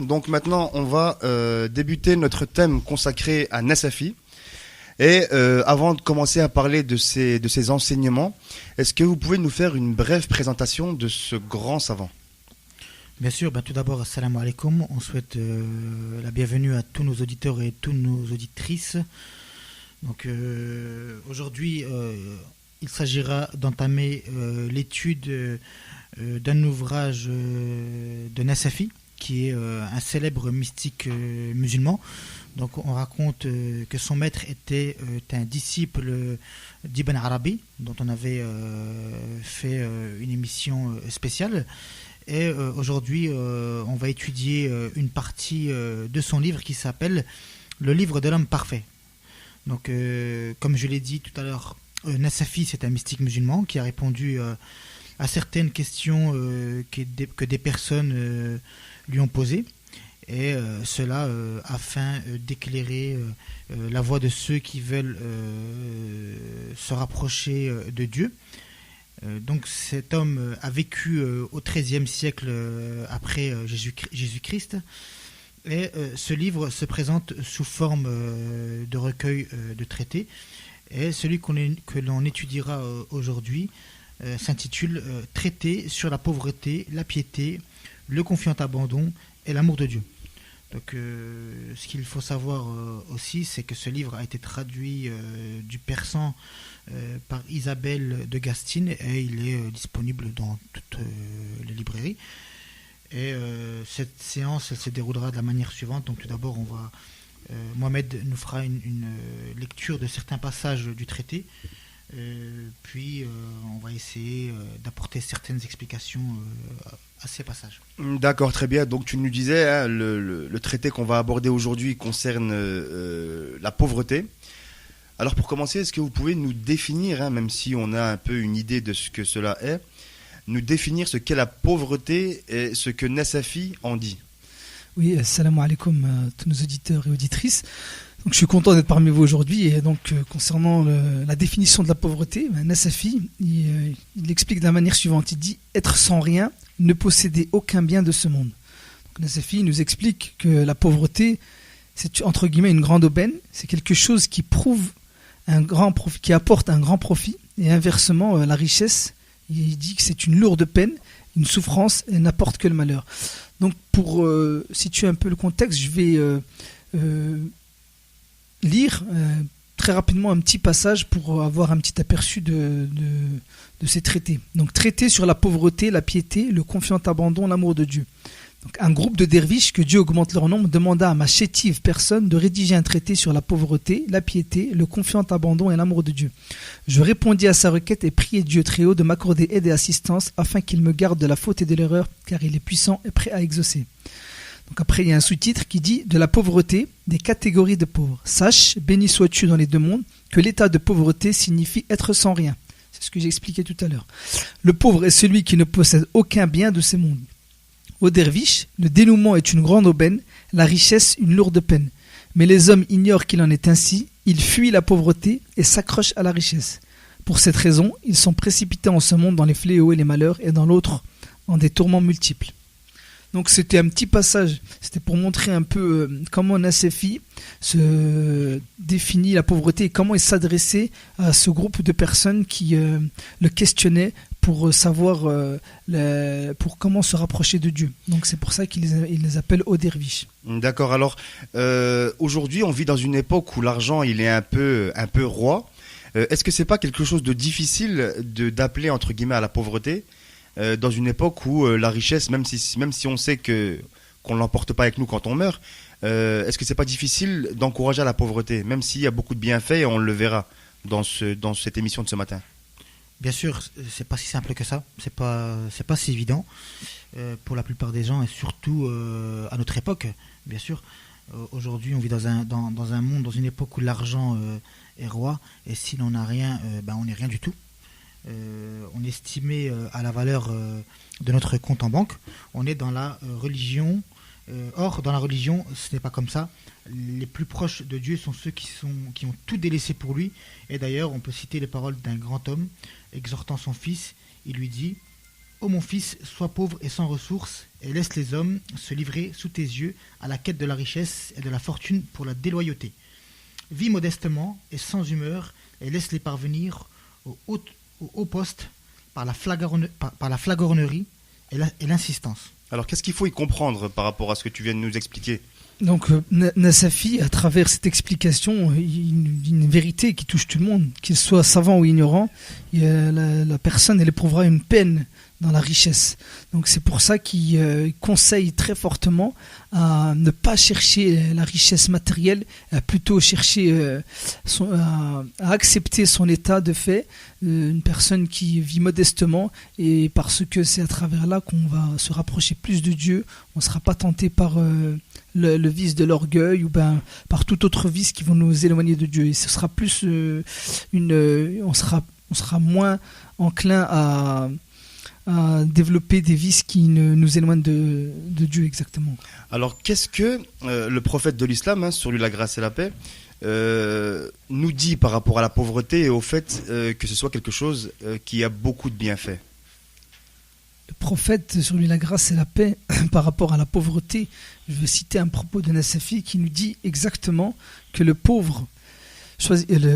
donc maintenant on va débuter notre thème consacré à Nasafi. Et avant de commencer à parler de ses enseignements, est-ce que vous pouvez nous faire une brève présentation de ce grand savant? Bien sûr, tout d'abord, assalamu alaikum. On souhaite la bienvenue à tous nos auditeurs et toutes nos auditrices. Donc aujourd'hui, il s'agira d'entamer l'étude d'un ouvrage de Nasafi, qui est un célèbre mystique musulman. Donc on raconte que son maître était un disciple d'Ibn Arabi, dont on avait fait une émission spéciale. Et aujourd'hui, on va étudier une partie de son livre qui s'appelle « Le livre de l'homme parfait ». Donc, comme je l'ai dit tout à l'heure, Nasafi, c'est un mystique musulman qui a répondu à certaines questions que des personnes lui ont posées. Et cela afin d'éclairer la voie de ceux qui veulent se rapprocher de Dieu. Donc cet homme a vécu au XIIIe siècle après Jésus-Christ, et ce livre se présente sous forme de recueil de traités, et celui que l'on étudiera aujourd'hui s'intitule Traité sur la pauvreté, la piété, le confiant abandon et l'amour de Dieu. Donc, ce qu'il faut savoir aussi, c'est que ce livre a été traduit du persan par Isabelle de Gastine, et il est disponible dans toutes les librairies. Et cette séance, elle se déroulera de la manière suivante. Donc tout d'abord, Mohamed nous fera une lecture de certains passages du traité, puis on va essayer d'apporter certaines explications à ces passages. D'accord, très bien. Donc tu nous disais, hein, le traité qu'on va aborder aujourd'hui concerne la pauvreté. Alors pour commencer, est-ce que vous pouvez nous définir, hein, même si on a un peu une idée de ce que cela est, nous définir ce qu'est la pauvreté et ce que Nasafi en dit? Oui, assalamu alaikum à tous nos auditeurs et auditrices. Donc, je suis content d'être parmi vous aujourd'hui. Et donc, concernant la définition de la pauvreté, Nasafi, il explique de la manière suivante. Il dit être sans rien, ne posséder aucun bien de ce monde. Donc, Nasafi nous explique que la pauvreté, c'est entre guillemets une grande aubaine. C'est quelque chose qui prouve un grand profit, qui apporte un grand profit. Et inversement, la richesse, il dit que c'est une lourde peine, une souffrance, et n'apporte que le malheur. Donc, pour situer un peu le contexte, je vais lire très rapidement un petit passage pour avoir un petit aperçu de ces traités. Donc, traité sur la pauvreté, la piété, le confiant abandon, l'amour de Dieu. Donc, un groupe de derviches, que Dieu augmente leur nombre, demanda à ma chétive personne de rédiger un traité sur la pauvreté, la piété, le confiant abandon et l'amour de Dieu. Je répondis à sa requête et priai Dieu très haut de m'accorder aide et assistance afin qu'il me garde de la faute et de l'erreur, car il est puissant et prêt à exaucer. Donc après, il y a un sous-titre qui dit « De la pauvreté, des catégories de pauvres. Sache, béni sois-tu dans les deux mondes, que l'état de pauvreté signifie être sans rien. » C'est ce que j'ai expliqué tout à l'heure. Le pauvre est celui qui ne possède aucun bien de ces mondes. Au derviche, le dénouement est une grande aubaine, la richesse une lourde peine. Mais les hommes ignorent qu'il en est ainsi, ils fuient la pauvreté et s'accrochent à la richesse. Pour cette raison, ils sont précipités en ce monde dans les fléaux et les malheurs, et dans l'autre, dans des tourments multiples. Donc c'était un petit passage, c'était pour montrer un peu comment Nasafi se définit la pauvreté et comment il s'adressait à ce groupe de personnes qui le questionnaient pour savoir pour comment se rapprocher de Dieu. Donc c'est pour ça qu'il les appelle aux derviches. D'accord, alors aujourd'hui on vit dans une époque où l'argent il est un peu roi. Est-ce que c'est pas quelque chose de difficile d'appeler entre guillemets à la pauvreté dans une époque où la richesse, même si on sait qu'on ne l'emporte pas avec nous quand on meurt, est-ce que c'est pas difficile d'encourager à la pauvreté, même s'il y a beaucoup de bienfaits, et on le verra dans cette émission de ce matin? Bien sûr, c'est pas si simple que ça, c'est pas si évident pour la plupart des gens, et surtout à notre époque, bien sûr. Aujourd'hui, on vit dans un monde, dans une époque où l'argent est roi, et si l'on n'a rien, on n'est rien du tout. On est estimé à la valeur de notre compte en banque. On est dans la religion. Or, dans la religion, ce n'est pas comme ça. Les plus proches de Dieu sont ceux qui ont tout délaissé pour lui. Et d'ailleurs, on peut citer les paroles d'un grand homme exhortant son fils. Il lui dit Ô mon fils, sois pauvre et sans ressources, et laisse les hommes se livrer sous tes yeux à la quête de la richesse et de la fortune pour la déloyauté. Vis modestement et sans humeur, et laisse-les parvenir au haut poste par la flagornerie et l'insistance. Alors, qu'est-ce qu'il faut y comprendre par rapport à ce que tu viens de nous expliquer ? Donc Nasafi, à travers cette explication, il dit une vérité qui touche tout le monde, qu'il soit savant ou ignorant, la personne elle éprouvera une peine dans la richesse. Donc c'est pour ça qu'il conseille très fortement à ne pas chercher la richesse matérielle, à plutôt chercher à accepter son état de fait, une personne qui vit modestement, et parce que c'est à travers là qu'on va se rapprocher plus de Dieu, on ne sera pas tenté par le vice de l'orgueil ou par tout autre vice qui vont nous éloigner de Dieu. Et ce sera plus on sera moins enclin à développer des vices qui nous éloignent de Dieu exactement. Alors qu'est-ce que le prophète de l'islam, sur lui la grâce et la paix, nous dit par rapport à la pauvreté et au fait que ce soit quelque chose qui a beaucoup de bienfaits ? Le prophète, sur lui la grâce et la paix, par rapport à la pauvreté, je veux citer un propos de Nasafi qui nous dit exactement que le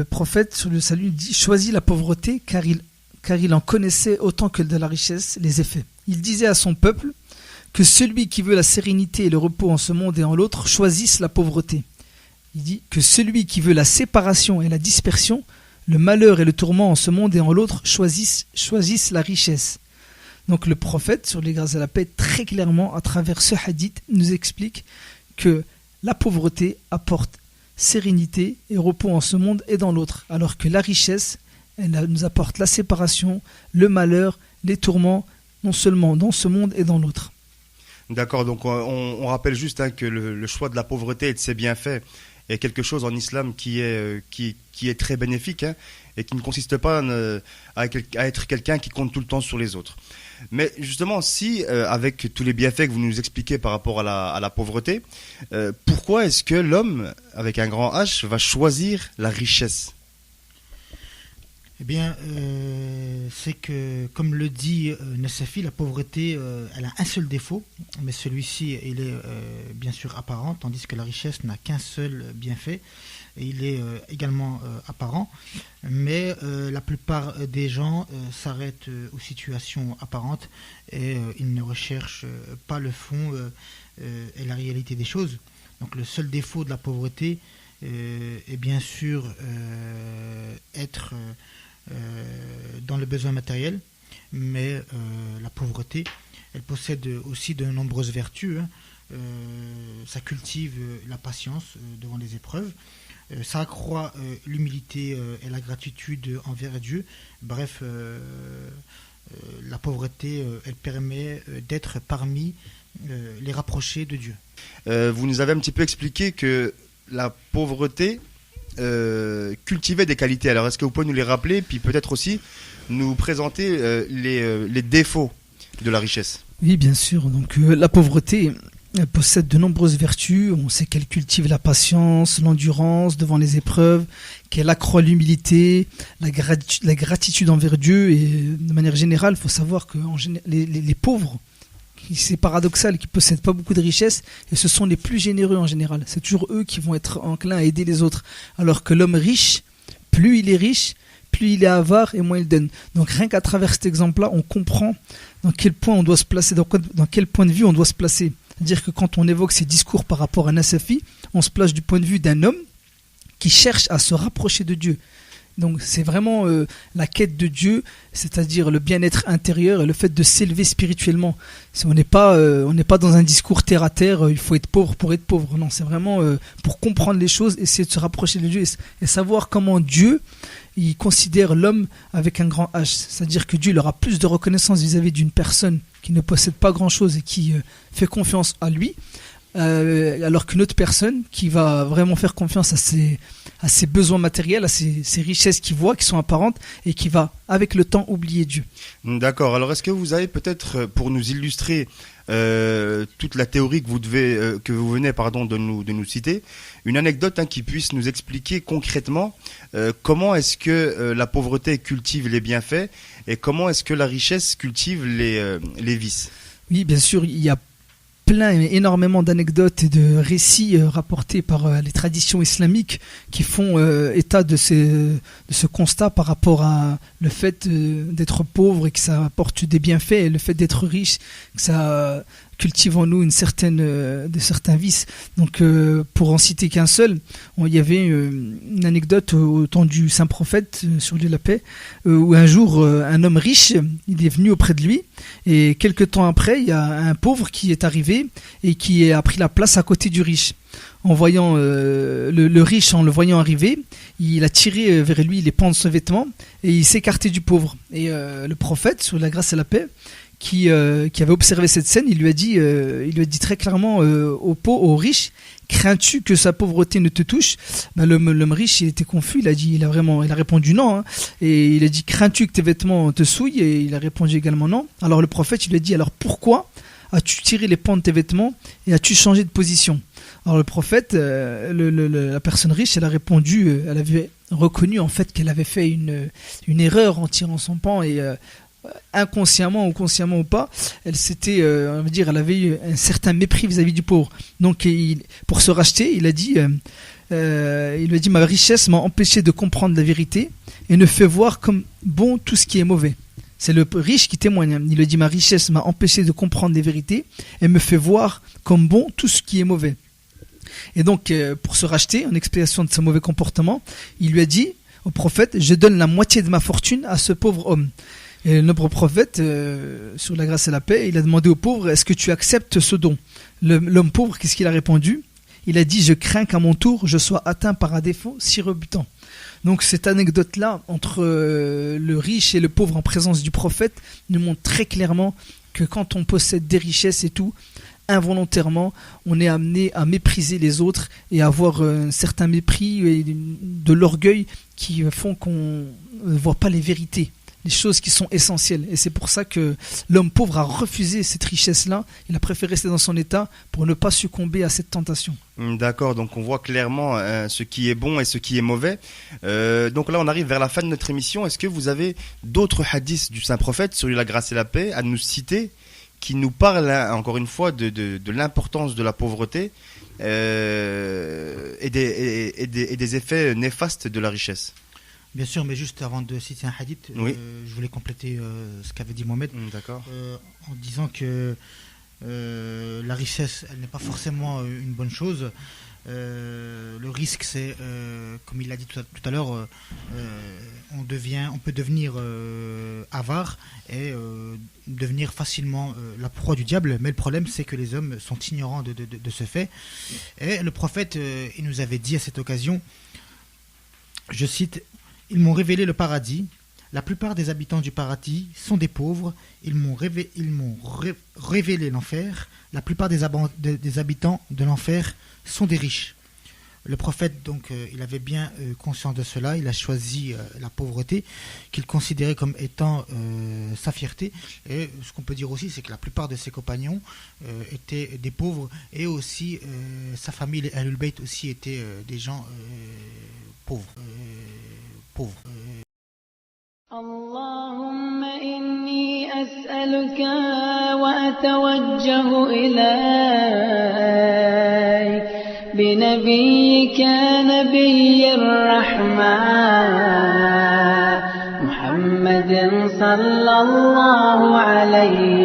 prophète, sur le salut, dit « Choisis la pauvreté car il en connaissait autant que de la richesse les effets. » Il disait à son peuple que celui qui veut la sérénité et le repos en ce monde et en l'autre choisisse la pauvreté. Il dit que celui qui veut la séparation et la dispersion, le malheur et le tourment en ce monde et en l'autre choisissent la richesse. Donc le prophète, sur les grâces à la paix, très clairement, à travers ce hadith, nous explique que la pauvreté apporte sérénité et repos en ce monde et dans l'autre, alors que la richesse, elle nous apporte la séparation, le malheur, les tourments, non seulement dans ce monde et dans l'autre. D'accord, donc on rappelle juste que le choix de la pauvreté et de ses bienfaits est quelque chose en islam qui est très bénéfique, et qui ne consiste pas à être quelqu'un qui compte tout le temps sur les autres. Mais justement, si avec tous les bienfaits que vous nous expliquez par rapport à la pauvreté, pourquoi est-ce que l'homme, avec un grand H, va choisir la richesse ? Eh bien, c'est que, comme le dit Nasafi, la pauvreté, elle a un seul défaut, mais celui-ci, il est bien sûr apparent, tandis que la richesse n'a qu'un seul bienfait, et il est également apparent, mais la plupart des gens s'arrêtent aux situations apparentes et ils ne recherchent pas le fond et la réalité des choses. Donc le seul défaut de la pauvreté est bien sûr être dans le besoin matériel, mais la pauvreté, elle possède aussi de nombreuses vertus. Ça cultive la patience devant les épreuves, ça accroît l'humilité et la gratitude envers Dieu. Bref, la pauvreté, elle permet d'être parmi les rapprochés de Dieu. Vous nous avez un petit peu expliqué que la pauvreté cultivait des qualités. Alors, est-ce que vous pouvez nous les rappeler, puis peut-être aussi nous présenter les défauts de la richesse ? Oui, bien sûr. Donc, la pauvreté, elle possède de nombreuses vertus. On sait qu'elle cultive la patience, l'endurance devant les épreuves, qu'elle accroît l'humilité, la gratitude envers Dieu. Et de manière générale, il faut savoir que les pauvres, c'est paradoxal, qui ne possèdent pas beaucoup de richesses, et ce sont les plus généreux en général. C'est toujours eux qui vont être enclins à aider les autres. Alors que l'homme riche, plus il est riche, plus il est avare et moins il donne. Donc rien qu'à travers cet exemple-là, on comprend dans quel point on doit se placer, dans quel point de vue on doit se placer. C'est-à-dire que quand on évoque ces discours par rapport à Nasafi, on se place du point de vue d'un homme qui cherche à se rapprocher de Dieu. Donc c'est vraiment la quête de Dieu, c'est-à-dire le bien-être intérieur et le fait de s'élever spirituellement. On n'est pas dans un discours terre à terre, il faut être pauvre pour être pauvre. Non, c'est vraiment pour comprendre les choses, essayer de se rapprocher de Dieu et savoir comment Dieu il considère l'homme avec un grand H. C'est-à-dire que Dieu il aura plus de reconnaissance vis-à-vis d'une personne qui ne possède pas grand-chose et qui fait confiance à lui, alors qu'une autre personne qui va vraiment faire confiance à ses besoins matériels, à ses richesses qu'il voit, qui sont apparentes, et qui va, avec le temps, oublier Dieu. D'accord. Alors, est-ce que vous avez peut-être, pour nous illustrer toute la théorie que vous venez de nous citer, une anecdote qui puisse nous expliquer concrètement comment est-ce que la pauvreté cultive les bienfaits et comment est-ce que la richesse cultive les vices? Oui, bien sûr, il y a énormément d'anecdotes et de récits rapportés par les traditions islamiques qui font état de ce constat par rapport à le fait d'être pauvre et que ça apporte des bienfaits, et le fait d'être riche, que ça cultive en nous de certains vices. Donc pour en citer qu'un seul, il y avait une anecdote au temps du saint prophète, sur lui la paix, où un jour un homme riche, il est venu auprès de lui, et quelques temps après, il y a un pauvre qui est arrivé et qui a pris la place à côté du riche. En voyant le riche, en le voyant arriver, il a tiré vers lui les pans de son vêtement et il s'est écarté du pauvre. Et le prophète, sur la grâce et la paix, qui avait observé cette scène, il lui a dit très clairement au riche: crains-tu que sa pauvreté ne te touche? L'homme riche, il était confus, il a répondu non, hein. Et il a dit: crains-tu que tes vêtements te souillent? Et il a répondu également non. Alors le prophète, il lui a dit: alors pourquoi as-tu tiré les pans de tes vêtements et as-tu changé de position? Alors le prophète, la personne riche, elle a répondu, elle avait reconnu en fait qu'elle avait fait une erreur en tirant son pan, et inconsciemment ou consciemment ou pas, elle avait eu un certain mépris vis-à-vis du pauvre. Donc pour se racheter, il lui a dit: ma richesse m'a empêché de comprendre la vérité et ne fait voir comme bon tout ce qui est mauvais. C'est le riche qui témoigne. Il lui dit: ma richesse m'a empêché de comprendre les vérités et me fait voir comme bon tout ce qui est mauvais. Et donc, pour se racheter, en expiation de ce mauvais comportement, il lui a dit au prophète: je donne la moitié de ma fortune à ce pauvre homme. Et le noble prophète, sur la grâce et la paix, il a demandé au pauvre: est-ce que tu acceptes ce don? L'homme pauvre, qu'est-ce qu'il a répondu? Il a dit: je crains qu'à mon tour, je sois atteint par un défaut si rebutant. Donc cette anecdote-là, entre le riche et le pauvre en présence du prophète, nous montre très clairement que quand on possède des richesses et tout, involontairement, on est amené à mépriser les autres et à avoir un certain mépris et de l'orgueil qui font qu'on ne voit pas les vérités, les choses qui sont essentielles. Et c'est pour ça que l'homme pauvre a refusé cette richesse-là. Il a préféré rester dans son état pour ne pas succomber à cette tentation. D'accord, donc on voit clairement ce qui est bon et ce qui est mauvais. Donc là, on arrive vers la fin de notre émission. Est-ce que vous avez d'autres hadiths du Saint-Prophète sur la grâce et la paix à nous citer, qui nous parlent, encore une fois, de l'importance de la pauvreté et des effets néfastes de la richesse? Bien sûr, mais juste avant de citer un hadith, oui. Je voulais compléter ce qu'avait dit Mohamed. D'accord. En disant que la richesse, elle n'est pas forcément une bonne chose. Le risque, c'est, comme il l'a dit tout à l'heure, on peut devenir avare et devenir facilement la proie du diable. Mais le problème, c'est que les hommes sont ignorants de ce fait. Et le prophète, il nous avait dit à cette occasion, je cite: ils m'ont révélé le paradis. La plupart des habitants du paradis sont des pauvres. Ils m'ont révélé l'enfer. La plupart des habitants de l'enfer sont des riches. Le prophète, donc, il avait bien conscience de cela. Il a choisi la pauvreté, qu'il considérait comme étant sa fierté. Et ce qu'on peut dire aussi, c'est que la plupart de ses compagnons étaient des pauvres. Et aussi, sa famille, les Ahlul Bayt aussi, étaient des gens pauvres. اللهم إني أسألك وأتوجه إليك بنبيك نبي الرحمة محمد صلى الله عليه